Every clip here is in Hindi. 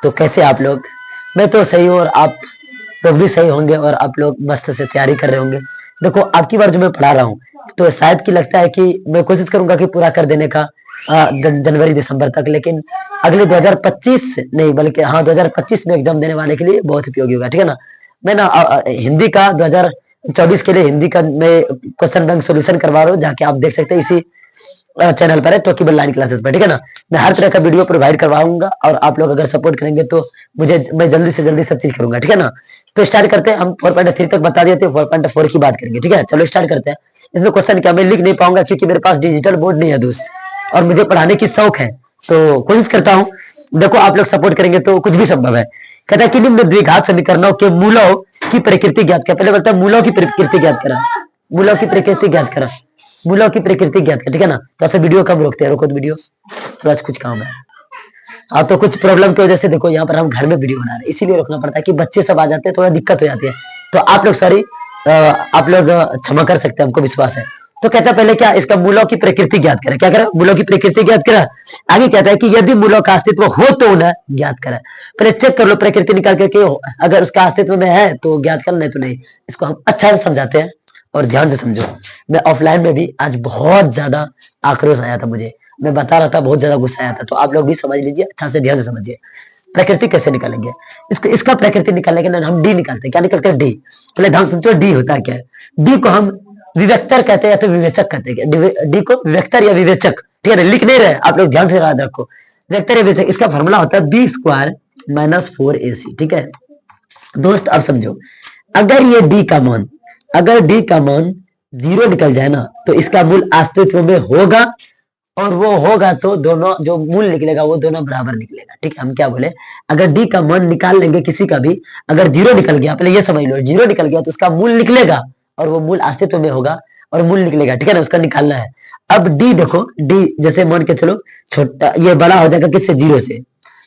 तो कैसे आप लोग? मैं तो सही हूँ और आप लोग भी सही होंगे और आप लोग मस्त से तैयारी कर रहे होंगे। देखो आपकी बार जो मैं पढ़ा रहा हूँ तो शायद कि लगता है कि मैं कोशिश करूंगा कि पूरा कर देने का जनवरी दिसंबर तक, लेकिन अगले 2025 नहीं बल्कि हाँ 2025 में एग्जाम देने वाले के लिए बहुत उपयोगी होगा। ठीक है ना? मैं ना हिंदी का 2024 के लिए हिंदी का मैं क्वेश्चन बैंक सोल्यूशन करवा रहा हूँ, जाके आप देख सकते हैं इसी चैनल पर है, टॉकीबल लाइन क्लासेस पर। ठीक है ना? मैं हर तरह का वीडियो प्रोवाइड करवाऊंगा और आप लोग अगर सपोर्ट करेंगे तो मैं जल्दी से जल्दी सब चीज करूंगा। ठीक है ना? तो स्टार्ट करते हैं। हम 4.3 तक बता दिए थे, 4.4 की बात करेंगे। ठीक है, चलो स्टार्ट करते हैं। इसमें क्वेश्चन क्या मैं लिख नहीं पाऊंगा क्योंकि मेरे पास डिजिटल बोर्ड नहीं है दोस्त, और मुझे पढ़ाने की शौक है, तो कोशिश करता हूँ। देखो आप लोग सपोर्ट करेंगे तो कुछ भी संभव है। कहता है कि निम्न द्विघात समीकरणों के मूलों की प्रकृति ज्ञात कर। पहले बोलता है मूलों की प्रकृति ज्ञात करा, मूलों की प्रकृति ज्ञात करा, मूलों की प्रकृति ज्ञात कर। ठीक है ना? तो ऐसे वीडियो कब रोकते हैं? रोको वीडियो, थोड़ा कुछ काम है। हाँ तो कुछ प्रॉब्लम की वजह से देखो यहाँ पर हम घर में वीडियो बना रहे हैं, इसीलिए रोकना पड़ता है कि बच्चे सब आ जाते हैं, थोड़ा दिक्कत हो जाती है। तो आप लोग सॉरी, आप लोग क्षमा कर सकते हैं, हमको विश्वास है। तो कहता है पहले क्या, इसका मूलों की प्रकृति ज्ञात करें। क्या करें? मूलों की प्रकृति ज्ञात करें। आगे कहता है कि यदि मूलों का अस्तित्व हो तो उन्हें ज्ञात करें। पहले चेक कर लो प्रकृति निकाल करके, अगर उसका अस्तित्व में है तो ज्ञात कर, नहीं तो नहीं। इसको हम अच्छा से समझाते हैं और ध्यान से समझो। मैं ऑफलाइन में भी आज बहुत ज्यादा आक्रोश आया था मुझे, मैं बता रहा था, बहुत ज्यादा गुस्सा आया था। तो आप लोग भी समझ लीजिए, अच्छा से ध्यान से समझिए। प्रकृति कैसे निकालेंगे? इसका प्रकृति निकालने के लिए हम डी निकालते हैं। क्या निकालते हैं? डी। पहले ध्यान समझो डी होता है क्या है। डी को हम विवेक्तर कहते हैं या तो विवेचक कहते हैं। डी को विवेक्तर या विवेचक, ठीक है ना? लिख नहीं रहे आप लोग, ध्यान से याद रखो। विवेक्तर या विवेचक, इसका फॉर्मूला होता है बी स्क्वायर माइनस 4ac। ठीक है दोस्त, अब समझो। अगर ये डी का मान, अगर डी का मान 0 निकल जाए ना, तो इसका मूल अस्तित्व में होगा, और वो होगा तो दोनों जो मूल निकलेगा वो दोनों बराबर निकलेगा। ठीक है? हम क्या बोले, अगर डी का मान निकाल लेंगे किसी का भी, अगर 0 निकल गया, पहले ये समझ लो, 0 निकल गया तो उसका मूल निकलेगा और वो मूल अस्तित्व में होगा और मूल निकलेगा। ठीक है ना? उसका निकालना है। अब डी देखो, डी जैसे मान के चलो छोटा, ये बड़ा हो जाएगा किससे? 0 से।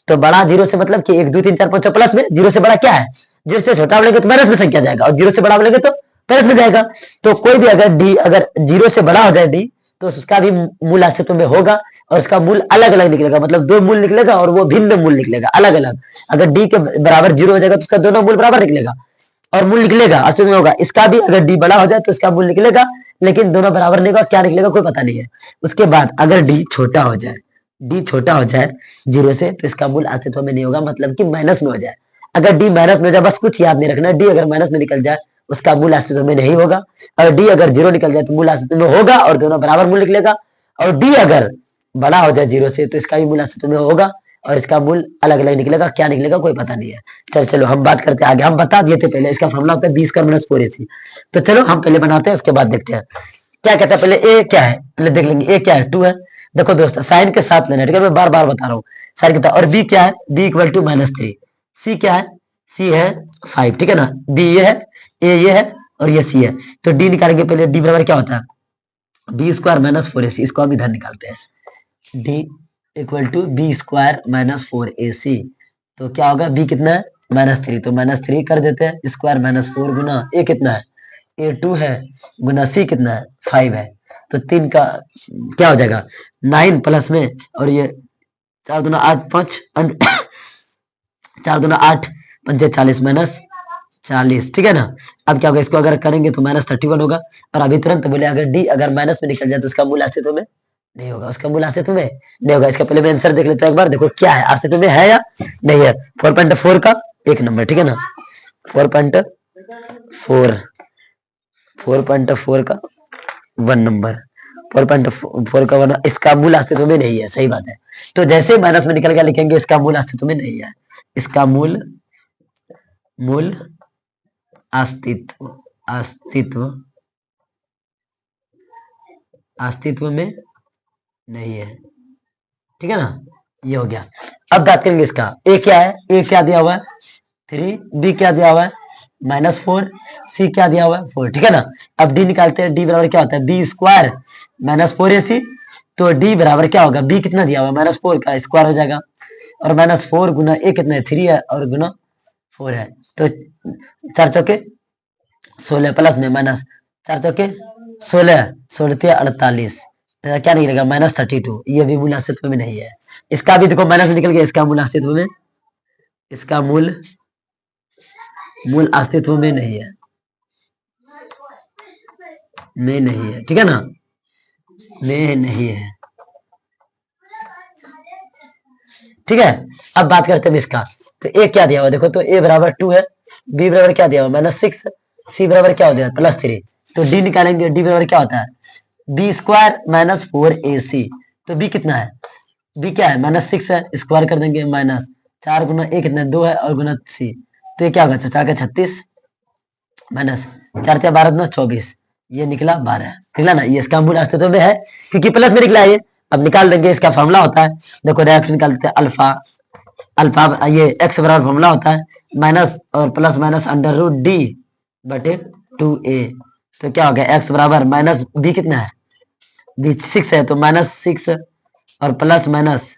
तो बड़ा 0 से मतलब कि 1 2 3 4 5 प्लस में, 0 से बड़ा क्या है? 0 से छोटा बोलेंगे तो माइनस में संख्या जाएगा, और 0 से बड़ा बोलेंगे तो प्लस में जाएगा। तो कोई भी अगर डी अगर 0 से बड़ा हो जाए डी, तो उसका भी मूल अस्तित्व में होगा और उसका मूल अलग अलग निकलेगा, मतलब 2 मूल निकलेगा और वो भिन्न मूल निकलेगा, अलग अलग। अगर डी के बराबर 0 हो जाएगा तो उसका दोनों मूल बराबर निकलेगा और मूल निकलेगा, अस्तित्व में होगा। इसका भी अगर डी बड़ा हो जाए तो इसका मूल निकलेगा, लेकिन दोनों बराबर निकलेगा, क्या निकलेगा कोई पता नहीं है। उसके बाद अगर डी छोटा हो जाए, डी छोटा हो जाए 0 से, तो इसका मूल अस्तित्व में नहीं होगा, मतलब कि माइनस में हो जाए। अगर डी माइनस में हो जाए, बस कुछ याद नहीं रखना, डी अगर माइनस में निकल जाए उसका मूल अस्तित्व में नहीं होगा, और डी अगर 0 निकल जाए तो मूल अस्तित्व में होगा और दोनों बराबर मूल निकलेगा, और डी अगर बड़ा हो जाए 0 से तो इसका भी मूल अस्तित्व में होगा और इसका मूल अलग अलग निकलेगा, क्या निकलेगा कोई पता नहीं है। चलो हम बात करते हैं आगे। हम बता दिए थे पहले, इसका फॉर्मूला होता है 20 का माइनस 4ac। तो चलो हम पहले बनाते हैं, उसके बाद देखते हैं क्या कहता है। पहले ए क्या है पहले देख लेंगे। ए क्या है? 2 है। देखो दोस्तों साइन के साथ लेना, ठीक है? मैं बार बार बता रहा हूँ साइन कितना। और बी क्या है? B equal to -3। सी क्या है? सी है 5। ठीक है ना? बी ये है, ए ये है और ये सी है। तो डी निकालेंगे पहले। डी बराबर क्या होता है? B square minus 4ac। इसको हम इधर निकालते हैं। D equal to B square minus 4ac। तो क्या होगा? बी कितना है? -3। तो -3 कर देते हैं, स्क्वायर -4 गुना ए कितना है? ए 2 है, गुना सी कितना है? 5 है। तो 3 का क्या हो जाएगा? 9 प्लस में, और ये 4 दूना 8 5 4 दूना 8 पंचे 40 माइनस 40। ठीक है ना? अब क्या होगा? इसको अगर करेंगे तो -31 होगा। और अभी तुरंत बोले अगर डी अगर माइनस में निकल जाए तो उसका मूल अस्तित्व में नहीं होगा, उसका मूल अस्तित्व में नहीं होगा। इसका पहले मैं आंसर देख लेता हूं एक बार। देखो क्या है, अस्तित्व में है या नहीं है। 4.4 का 1 नंबर, ठीक है ना? 4.4 4.4 का 1 नंबर, 4.4 का 1, इसका मूल अस्तित्व में नहीं है। सही बात है। तो जैसे माइनस में निकल गया लिखेंगे इसका मूल अस्तित्व में नहीं है। इसका मूल अस्तित्व अस्तित्व अस्तित्व में नहीं है। ठीक है ना? ये हो गया। अब बात करेंगे इसका। ए क्या है? ए क्या दिया हुआ है? 3। बी क्या दिया हुआ है? -4। सी क्या दिया हुआ है? 4। ठीक है ना? अब डी निकालते हैं। डी बराबर क्या होता है? B square -4ac। तो डी बराबर क्या होगा? बी कितना दिया हुआ है? -4 का स्क्वायर हो जाएगा, और -4 गुना ए कितना है? 3 है, और गुना 4 है। तो 4 चौके 16 प्लस में माइनस 4 चौके 16, 16 48, क्या निकलेगा? -32। ये भी मूल अस्तित्व में नहीं है। इसका भी देखो माइनस निकल गया, इसका मूल अस्तित्व में इसका मूल अस्तित्व में नहीं है, में नहीं है, ठीक है ना, में नहीं है, ठीक है। अब बात करते हैं इसका, तो ए क्या दिया हुआ देखो, तो ए बराबर 2 है, बी बराबर क्या दिया हुआ -6, सी बराबर क्या होता है +3, तो डी निकालेंगे, डी बराबर क्या होता है b² - 4ac, तो बी कितना है, बी क्या है -6 है, स्क्वायर कर देंगे, -4 गुना ए कितना 2 है, और गुना सी, तो ये क्या होगा 4 के 36 -4 12 24, ये निकला 12, निकला ना, ये इसका मूल अस्तित्व में है क्योंकि प्लस में निकला है ये। अब निकाल देंगे, इसका फॉर्मूला होता है, देखो डायरेक्ट निकालते हैं, अल्फा ये x बराबर फॉर्मूला होता है माइनस और प्लस माइनस √d/2a, तो क्या हो गया x बराबर माइनस b कितना है, b 6 है, तो -6 और प्लस माइनस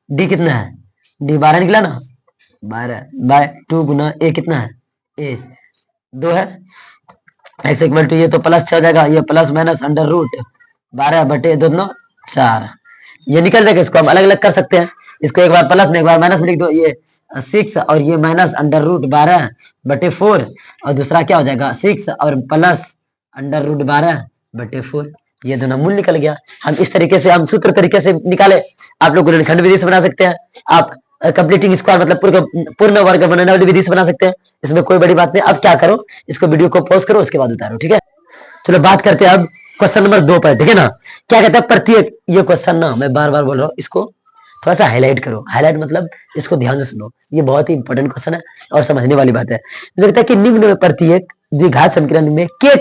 d कितना है, d 12 निकला ना, 12/2 गुना a कितना है, a 2 है, x इक्वल टू ये तो प्लस 6 हो जाएगा, ये प्लस माइनस √12/2 4, ये निकल जाएगा, इसको हम अलग अलग कर सकते हैं, इसको एक बार प्लस में एक बार माइनस में लिख दो, ये 6 और ये माइनस √12/4, और दूसरा क्या हो जाएगा 6 और प्लस √12/4, ये दोनों मूल निकल गया। हम इस तरीके से हम सूत्र तरीके से निकाले, आप लोग गुणनखंड विधि से बना सकते हैं, आप कंप्लीटिंग स्क्वायर मतलब पूर्ण वर्ग बनाने वाली विधि से बना सकते हैं, इसमें कोई बड़ी बात नहीं। अब क्या करो, इसको वीडियो को पॉज करो, उसके बाद उतारो, ठीक है। चलो बात करते हैं अब क्वेश्चन नंबर 2 पर, ठीक है ना। क्या कहता है प्रत्येक, ये क्वेश्चन ना मैं बार बार बोल रहा हूँ, इसको थोड़ा सा हाईलाइट करो, हाईलाइट मतलब इसको ध्यान से सुनो, ये बहुत ही इंपॉर्टेंट क्वेश्चन है और समझने वाली बात है। तो कहता है कि निम्न में प्रत्येक द्विघात समीकरण में के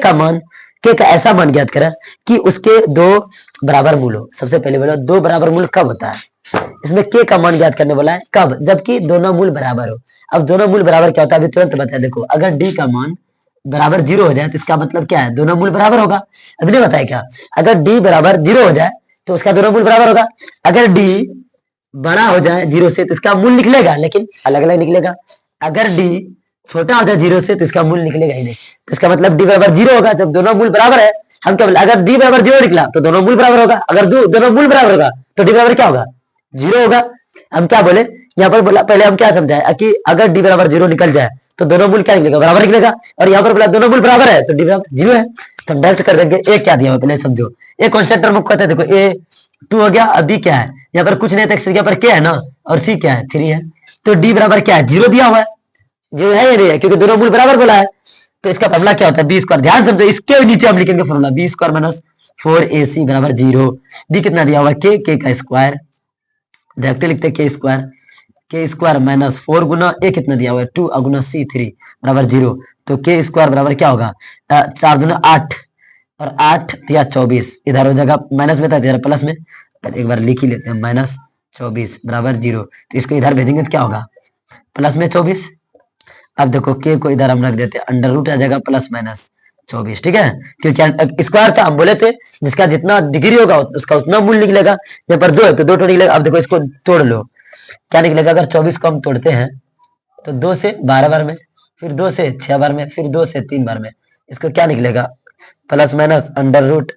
का ऐसा मान ज्ञात करें कि उसके 2 बराबर मूल हो। सबसे पहले बोलो 2 बराबर मूल कब होता है, इसमें के का मान ज्ञात करने वाला है कब, जबकि दोनों मूल बराबर हो। अब दोनों मूल बराबर क्या होता है अभी तुरंत बताया, देखो अगर डी का मान बराबर 0 हो जाए तो इसका मतलब क्या है, दोनों मूल बराबर होगा। अभी नहीं बताया क्या, अगर डी बराबर 0 हो जाए तो उसका दोनों मूल बराबर होगा, अगर डी बड़ा हो जाए 0 से तो इसका मूल निकलेगा, लेकिन अलग अलग निकलेगा, अगर डी छोटा हो जाए 0 से तो इसका मूल निकलेगा ही नहीं, तो इसका मतलब डी बराबर 0 होगा जब दोनों मूल बराबर है। हम क्या बोले, अगर डी बराबर 0 निकला तो दोनों मूल बराबर होगा, अगर दोनों मूल बराबर होगा तो डी बराबर क्या होगा 0 होगा। हम क्या बोले यहाँ पर बोला, पहले हम क्या समझाए कि अगर डी बराबर 0 निकल जाए तो दोनों मूल क्या निकलेगा, बराबर निकलेगा, और यहाँ पर बोला दोनों मूल बराबर है तो डी बराबर 0 है, तो हम डायरेक्ट कर देंगे। ए क्या दिया हुआ पहले समझो, ए कांस्टेंट टर्म कहते हैं, देखो ए 2 हो गया, अब बी क्या है, यहाँ पर कुछ नहीं था, x पर क्या है ना, और सी क्या है 3 है, तो डी बराबर क्या है 0 दिया हुआ है, जो है ये नहीं है क्योंकि दोनों मूल बराबर बोला है, तो इसका फॉर्मूला क्या होता है b²। ध्यान समझो, इसके नीचे हम लिखेंगे फॉर्मूला b² - 4ac बराबर 0, बी कितना दिया हुआ है k का स्क्वायर, डायरेक्ट लिखते k² माइनस 4 गुना ए कितना दिया हुआ है 2 गुना c 3 बराबर 0, तो k² बराबर क्या होगा 4 दूना 8 और 8 दिया 24, इधर हो जाएगा माइनस में था इधर प्लस में, एक बार लिख ही लेते हैं -24 बराबर 0, तो इसको इधर भेजेंगे तो क्या होगा प्लस में 24। अब देखो के को इधर हम रख देते हैं, अंडर रूट आ जाएगा प्लस माइनस 24, ठीक है, क्योंकि स्क्वायर था, हम बोले थे जिसका जितना डिग्री होगा उसका उतना मूल निकलेगा, यहाँ पर 2 है तो 2 निकलेगा। अब देखो इसको तोड़ लो, क्या निकलेगा, अगर 24 को हम तोड़ते हैं तो 2 से 12 बार में, फिर 2 से 6 बार में, फिर 2 से 3 बार में, इसको क्या निकलेगा प्लस माइनस अंडर रूट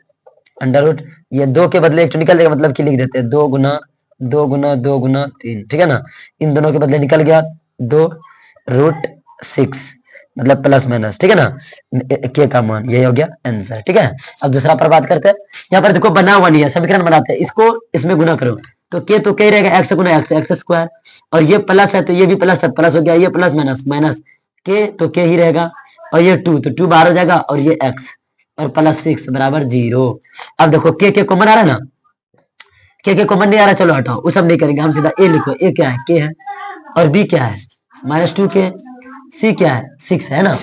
ये 2 के बदले 1 निकल जाएगा, मतलब कि लिख देते हैं 2 गुना 2 गुना 2 गुना 3, ठीक है ना, इन दोनों के बदले निकल गया 2√6 मतलब प्लस माइनस, ठीक है ना, के का मान ये हो गया आंसर, ठीक है। अब दूसरा पर बात करते हैं, यहाँ पर देखो बना हुआ नहीं है, समीकरण बनाते हैं, इसको इसमें गुना करो तो के तो के रहेगा x गुना x स्क्वायर, और ये प्लस है तो ये भी प्लस है, प्लस हो गया, ये प्लस माइनस के तो के ही रहेगा, और ये 2 तो 2 बाहर हो जाएगा, और ये x और प्लस 6 बराबर 0। अब देखो के कॉमन आ रहा है ना, के कॉमन नहीं आ रहा, चलो हटाओ, वो सब नहीं करेंगे, हम सीधा ए लिखो, ए क्या है के है, और बी क्या है -2 के, सी क्या है 6 है ना,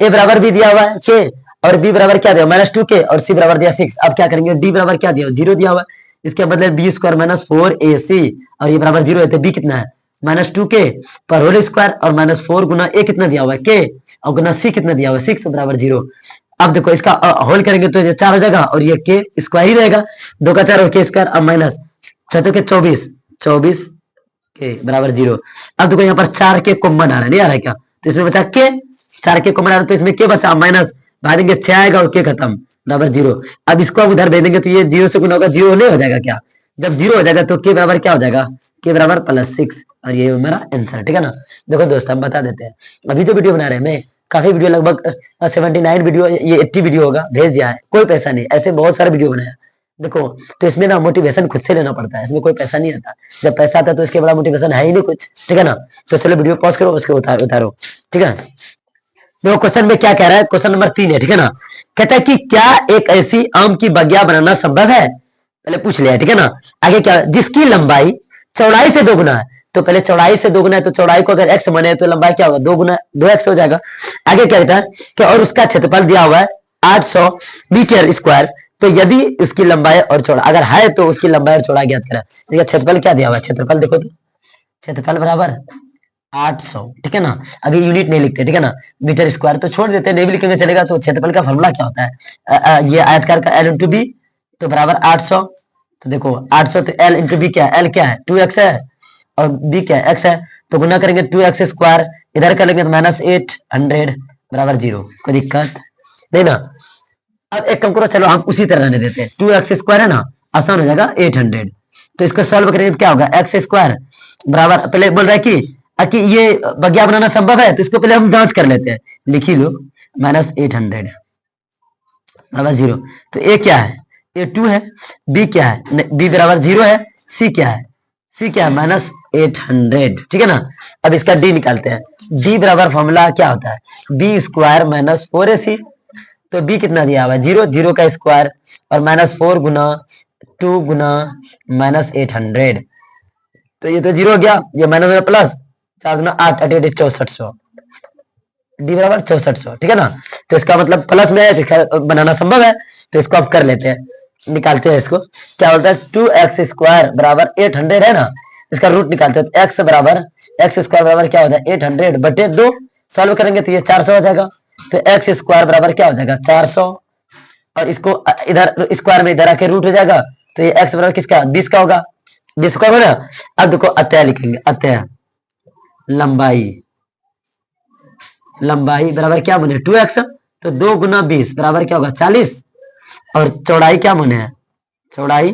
ए बराबर भी दिया हुआ है के, और बी बराबर क्या दिया -2 के, और सी बराबर दिया 6। अब क्या करेंगे, डी बराबर क्या दिया 0 दिया हुआ है, इसके बदले b² - 4ac, और ये बराबर 0 है तो b कितना है -2 के पर होल स्क्वायर, और -4 गुना ए कितना दिया हुआ है के, और गुना सी कितना दिया हुआ है 6 बराबर 0। अब देखो इसका होल करेंगे तो ये 4 हो जाएगा, और ये के स्क्वायर ही रहेगा, 2 का 4 और के स्क्वायर, अब माइनस 6 के 24 के बराबर 0। अब देखो यहाँ पर 4 के कॉमन आ रहा है, नहीं आ रहा है क्या, तो इसमें बचा के 4 के कॉमन आ रहा है, तो इसमें के बचा माइनस भागेंगे 6 आएगा और के खत्म बराबर 0। अब इसको हम उधर भेज देंगे तो ये 0 से गुना होगा 0 नहीं हो जाएगा क्या, जब जीरो हो जाएगा तो के बराबर क्या हो जाएगा, के बराबर +6, और ये मेरा आंसर, ठीक है ना। देखो दोस्तों हम बता देते हैं, अभी जो वीडियो बना रहे हैं मैं, काफी वीडियो, लगभग 79 वीडियो, ये 80 वीडियो होगा, भेज दिया है, कोई पैसा नहीं, ऐसे बहुत सारे वीडियो बनाया। देखो तो इसमें ना मोटिवेशन खुद से लेना पड़ता है, इसमें कोई पैसा नहीं आता, जब पैसा आता है तो इसके बड़ा मोटिवेशन है ही नहीं कुछ, ठीक है ना। तो चलो वीडियो पॉज करो, उसके उतारो, ठीक है। देखो क्वेश्चन में क्या कह रहा है, क्वेश्चन नंबर 3 है, ठीक है ना। कहता है कि क्या एक ऐसी आम की बगिया बनाना संभव है, पहले पूछ लिया, ठीक है ना। आगे क्या, जिसकी लंबाई चौड़ाई से 2 गुना है, तो पहले चौड़ाई से 2 गुना है, तो चौड़ाई को अगर x माने तो लंबाई क्या होगा, 2 गुना 2x हो जाएगा। आगे क्या कहता है कि और उसका क्षेत्रफल दिया हुआ है 800 मीटर स्क्वायर, तो यदि उसकी लंबाई और चौड़ा अगर है तो उसकी लंबाई और चौड़ाई ज्ञात करें। देखिए क्षेत्रफल क्या दिया हुआ है, क्षेत्रफल देखो तो, क्षेत्रफल बराबर 800, ठीक है ना। अभी यूनिट नहीं लिखते, ठीक है ना, मीटर स्क्वायर तो छोड़ देते, नहीं भी लिखेंगे चलेगा। तो क्षेत्रफल का फॉर्मूला क्या होता है, ये आयतकार का L इंटू बी, तो बराबर 800। तो देखो 800 तो L इंटू बी क्या है, L क्या है 2x है, और बी क्या है x है, तो गुना करेंगे 2x स्क्वायर, इधर करेंगे तो -800 बराबर 0, कोई दिक्कत नहीं ना। अब एक काम करो, चलो हम उसी तरह रहने देते हैं, 2x स्क्वायर है ना, आसान हो जाएगा 800, तो इसको सॉल्व करेंगे तो क्या होगा, x स्क्वायर बराबर, पहले बोल रहा है कि ये बगिया बनाना संभव है, तो इसको पहले हम जांच कर लेते हैं, लिख ही लो, -800 बराबर 0। तो ए क्या है, ए 2 है, बी क्या है, बी बराबर 0 है, सी क्या है, सी क्या है -800, ठीक है ना। अब इसका डी निकालते हैं, डी बराबर फॉर्मूला क्या होता है, बी स्क्वायर -4ac, तो बी कितना दिया हुआ है 0, 0 का स्क्वायर, और -4 गुना 2 गुना -800, तो ये तो 0 हो गया, ये माइनस में प्लस, 4 गुना 8, 8 6400, डी बराबर 6400, ठीक है ना। तो इसका मतलब प्लस में है, बनाना संभव है, तो इसको आप कर लेते हैं, निकालते हैं इसको, क्या बोलता है 2x स्क्वायर बराबर 800 है ना, इसका रूट निकालते हैं, तो x बराबर x स्क्वायर बराबर क्या होता है 800 बटे 2, सॉल्व करेंगे तो ये 400 हो जाएगा, तो x स्क्वायर बराबर क्या हो जाएगा 400, और इसको इधर स्क्वायर में इधर आके रूट हो जाएगा, तो ये x बराबर किसका 20 का होगा, 20 का होगा। अब देखो अतः लिखेंगे, अतः लंबाई बराबर क्या बने 2x, तो 2 गुना 20 बराबर क्या होगा 40, और चौड़ाई क्या बने है, चौड़ाई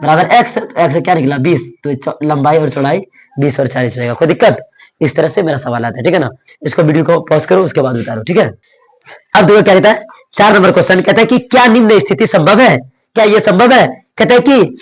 बराबर x, तो x क्या निकला 20, तो लंबाई और चौड़ाई 20 और 40 हो जाएगा, कोई दिक्कत। इस तरह से मेरा सवाल आता है, ठीक है ना। इसको वीडियो को पॉज करो, उसके बाद उतारो, ठीक है। अब देखो क्या कहता है, 4 नंबर क्वेश्चन कहता है कि क्या निम्न स्थिति संभव है, क्या ये संभव है, कहता है कि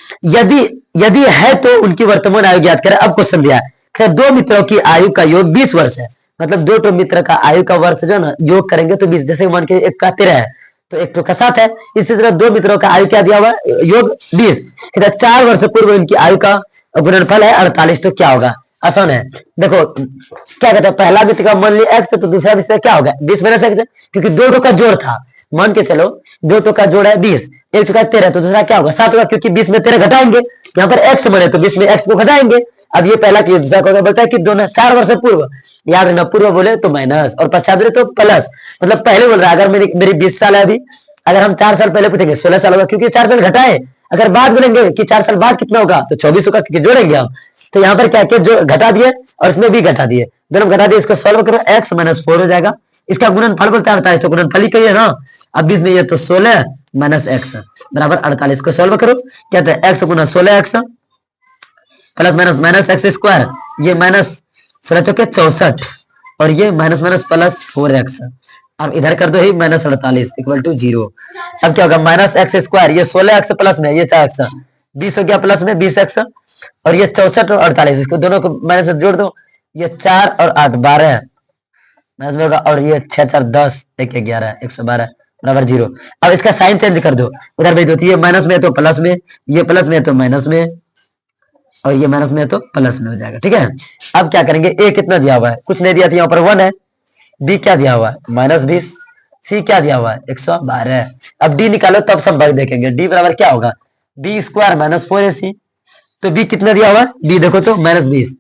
यदि है तो उनकी वर्तमान आयु ज्ञात करें। अब क्वेश्चन दिया है, 2 मित्रों की आयु का योग 20 वर्ष है, मतलब 2 मित्र का आयु का वर्ष जो ना योग करेंगे तो 20, जैसे मान के एक का 13 है तो एक तो का 7 है, इसी तरह 2 मित्रों का आयु क्या दिया हुआ है योग 20, कहता 4 वर्ष पूर्व इनकी आयु का गुणनफल है 48, तो क्या होगा, आसान है। देखो क्या कहता है, पहला मित्र का मान लिया x, तो दूसरा मित्र क्या होगा 20 माइनस x, क्योंकि 2 का जोड़ था, मान के चलो 2 का जोड़ है 20, एक का 13, तो दूसरा क्या होगा 7 होगा, क्योंकि 20 में 13 घटाएंगे, यहाँ पर x बने तो 20 में x को घटाएंगे। अब ये पहला क्लियर, दूसरा को बोलता है कि दोनों 4 वर्ष पूर्व, याद रखना पूर्व बोले तो माइनस और पश्चात बोले तो प्लस, मतलब पहले बोल रहा है अगर मेरी 20 साल है अभी, अगर हम 4 साल पहले पूछेंगे 16 साल होगा, क्योंकि 4 साल घटाए, अगर बाद बोलेंगे कि 4 साल बाद कितना होगा तो 24 होगा, क्योंकि जोड़ेंगे हम, तो यहाँ पर क्या क्या जो घटा दिए और इसमें भी घटा दिए, दोनों घटा दिए, इसको सॉल्व करो x -4 हो जाएगा, इसका गुणनफल बोलता है तो गुणनफल ही कहिए ना, अब 20 में ये तो 16 माइनस x बराबर 48, को सॉल्व करो, कहते हैं x गुना 16x plus minus minus x square, ये माइनस 16 चौके 64, और ये माइनस माइनस प्लस 4x, अब इधर कर दो ही -48 इक्वल टू 0। अब क्या होगा माइनस एक्स स्क्वायर, ये 16x प्लस में ये 4x, 20 हो गया प्लस में 20x, और ये 64 और 48, इसको दोनों को माइनस जोड़ दो, ये 4 और 8 12 माइनस में होगा, और ये 6 4 10 1 11 112 बराबर 0। अब इसका साइन चेंज कर दो, उधर भेज दो, ये माइनस में तो प्लस में, ये प्लस में तो माइनस में, और ये माइनस में तो प्लस में हो जाएगा, ठीक है। अब क्या करेंगे, ए कितना दिया हुआ है, कुछ नहीं दिया था, यहाँ पर 1 है, बी क्या दिया हुआ है -20, सी क्या दिया हुआ है 112, अब डी निकालो तब सब भाग देखेंगे, डी बराबर क्या होगा बी स्क्वायर -4ac, तो बी कितना दिया हुआ है, बी देखो तो -20,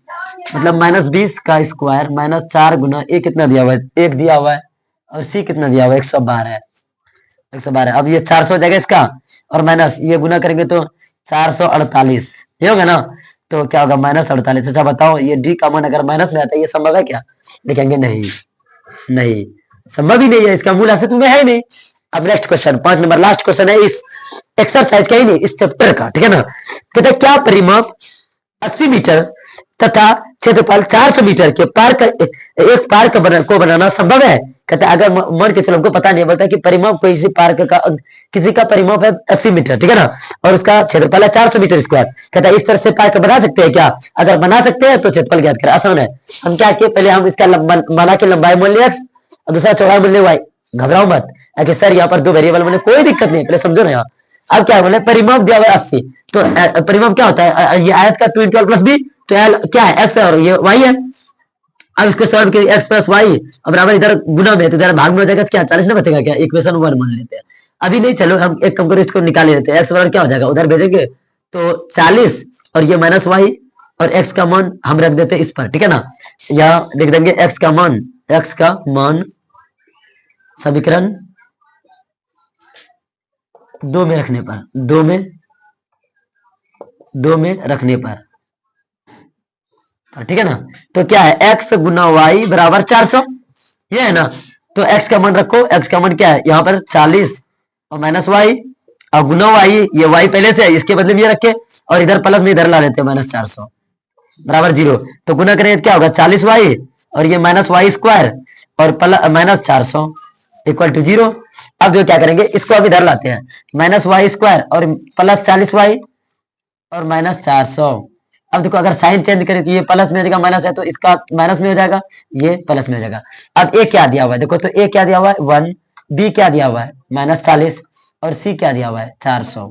मतलब -20 का स्क्वायर -4 गुना ए कितना दिया हुआ है 1 दिया हुआ है, और सी कितना दिया हुआ है 112। अब ये 400 हो जाएगा इसका, और माइनस ये गुना करेंगे तो 448, ये होगा ना, तो क्या होगा -48। अच्छा बताओ ये डी का मान अगर माइनस में आता है, ये संभव है क्या, लिखेंगे नहीं संभव ही नहीं है, इसका मूल अस्तित्व में है ही नहीं। अब next question 5 number last question है इस एक्सरसाइज का ही नहीं, इस चैप्टर का, ठीक है ना। कहते हैं क्या परिमाप 80 मीटर तथा क्षेत्रफल 400 मीटर के पार्क एक पार्क को बनाना संभव है। कहते हैं अगर मान के चलो, हमको पता नहीं, बोलता है कि परिमाप किसी का परिमाप है 80 मीटर, ठीक है ना, और उसका क्षेत्रफल है 400 मीटर स्क्वायर। कहता है इस तरह से पार्क बना सकते हैं क्या? अगर बना सकते हैं तो क्षेत्रफल ज्ञात करें। आसान है। हम क्या किए, पहले हम इसका माना की लंबाई मूल्य एक्स और दूसरा चौड़ाई मूल्य वाई। घबराओ मत कि सर यहाँ पर दो वेरिएबल मैंने, कोई दिक्कत नहीं, पहले समझो ना। यहाँ अब क्या बोले, परिमाप दिया हुआ 80, तो परिमाप क्या होता है, ये आयत का 2 × l + b, तो एल क्या है, एक्स है और ये वाई है। अब इसको सॉल्व करिए, एक्स प्लस वाई और बराबर इधर गुना में, तो इधर भाग में हो जाएगा, क्या 40 ना बचेगा क्या? इक्वेशन 1 मान लेते हैं अभी नहीं, चलो हम एक काम करो, इसको निकाल लेते हैं। एक्स बराबर क्या हो जाएगा, उधर भेजेंगे तो 40 और ये माइनस वाई और एक्स का मान हम रख देते हैं इस पर, ठीक है ना। यहाँ लिख देंगे एक्स का मान समीकरण 2 में रखने पर, 2 में रखने पर, ठीक है ना। तो क्या है, x गुना वाई बराबर 400, ये है ना। तो x का मान रखो, x का मान क्या है यहाँ पर 40 और माइनस वाई और गुना वाई, ये वाई पहले से है, इसके बदले में ये रखे और इधर प्लस में इधर ला लेते हैं, माइनस 400 बराबर 0। तो गुना करें क्या होगा, 40 वाई और ये माइनस वाई स्क्वायर और माइनस 400 इक्वल टू 0। अब जो क्या करेंगे, इसको अब इधर लाते हैं, माइनस वाई स्क्वायर और प्लस 40 वाई और माइनस 400। अब देखो अगर साइन चेंज करें तो ये प्लस में हो जाएगा, माइनस है तो इसका माइनस में हो जाएगा, ये प्लस में हो जाएगा। अब ए क्या दिया हुआ है, देखो तो ए क्या दिया हुआ है 1, बी क्या दिया हुआ है माइनस 40 और सी क्या दिया हुआ है 400,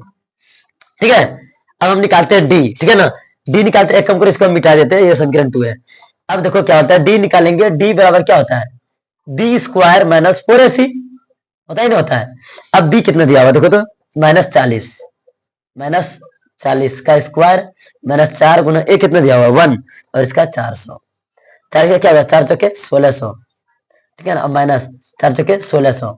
ठीक है। अब हम निकालते हैं डी, ठीक है ना। डी निकालते हैं, एक कम करो, इसको हम मिटा देते हैं, ये समीकरण 2 है। अब देखो क्या होता है, डी निकालेंगे, डी बराबर क्या होता है, बी स्क्वायर माइनस 4ac, होता ही नहीं होता है। अब बी कितना दिया हुआ देखो तो माइनस 40 का स्क्वायर माइनस 4 गुना ए कितना दिया हुआ 1 और इसका 400, 4 का क्या होगा 4 चौके 1600, ठीक है ना। अब माइनस 4 चौके 1600,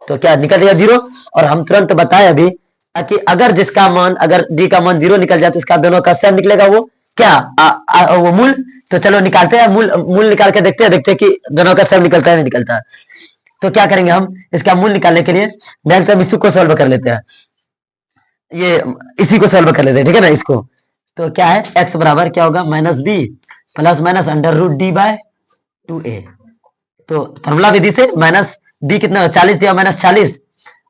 तो क्या निकल जाएगा 0। और हम तुरंत बताए अभी कि अगर जिसका मान, अगर डी का मान 0 निकल जाए तो इसका दोनों का सेम निकलेगा, वो क्या वो मूल। तो चलो निकालते हैं, मूल निकाल के देखते हैं कि दोनों का सेम निकलता है नहीं निकलता। तो क्या करेंगे हम, इसका मूल निकालने के लिए डायरेक्ट हम इसी को सॉल्व कर लेते हैं, ये इसी को सॉल्व कर लेते हैं, ठीक है ना इसको। तो क्या है, x बराबर क्या होगा minus B plus minus under root D by 2a। तो फॉर्मूला विधि से माइनस बी कितना 40 दिया, माइनस 40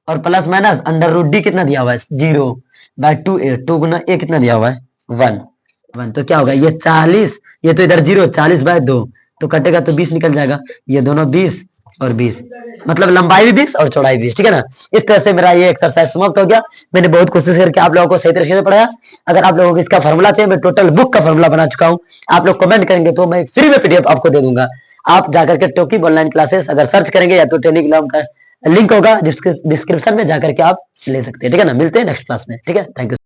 और plus minus under root D कितना दिया हुआ है 0 बाय 2a, 2 गुना a कितना दिया हुआ है 1। तो क्या होगा, ये 40, ये तो इधर 0, 40 बाय 2 तो कटेगा तो 20 निकल जाएगा, ये दोनों 20 और 20, मतलब लंबाई भी 20 और चौड़ाई 20, ठीक है ना। इस तरह से मेरा ये एक्सरसाइज समाप्त हो गया। मैंने बहुत कोशिश करके आप लोगों को सही तरीके से पढ़ाया। अगर आप लोगों को इसका फॉर्मूला चाहिए, मैं टोटल बुक का फॉर्मूला बना चुका हूं, आप लोग कमेंट करेंगे तो मैं फ्री में पीडीएफ आपको दे दूंगा। आप जाकर के टोकी ऑनलाइन क्लासेस अगर सर्च करेंगे या तो टेलीग्राम का लिंक होगा डिस्क्रिप्शन में, जाकर के आप ले सकते हैं, ठीक है ना। मिलते हैं नेक्स्ट क्लास में, ठीक है, थैंक यू।